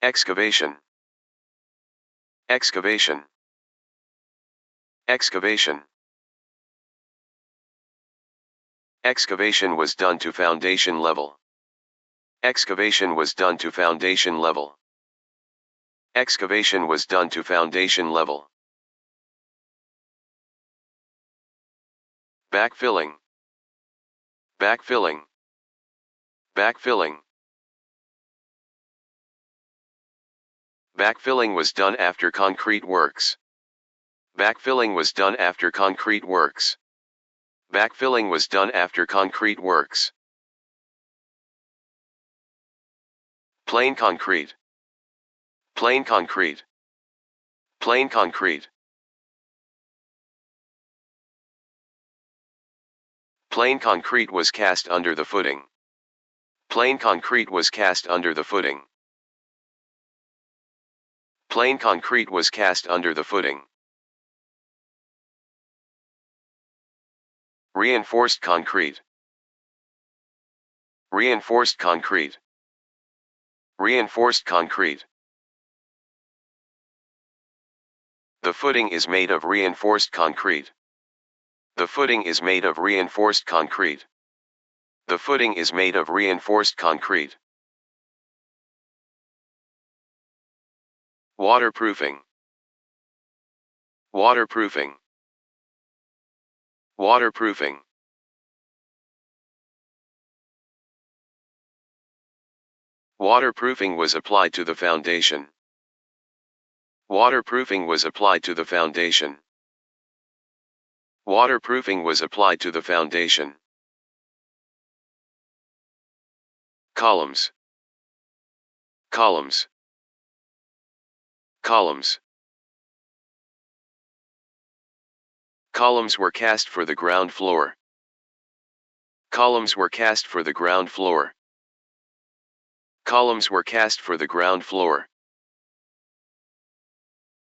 excavation, excavation, excavation. Excavation was done to foundation level. Excavation was done to foundation level. Excavation was done to foundation level. Backfilling, backfilling, backfilling. Backfilling was done after concrete works. Backfilling was done after concrete works. Backfilling was done after concrete works. Plain concrete, plain concrete, plain concrete. Plain concrete was cast under the footing. Plain concrete was cast under the footing. Plain concrete was cast under the footing. Reinforced concrete. Reinforced concrete. Reinforced concrete. The footing is made of reinforced concrete. The footing is made of reinforced concrete. The footing is made of reinforced concrete. Waterproofing. Waterproofing. Waterproofing. Waterproofing was applied to the foundation. Waterproofing was applied to the foundation. Waterproofing was applied to the foundation. Columns. Columns. Columns. Columns were cast for the ground floor. Columns were cast for the ground floor. Columns were cast for the ground floor.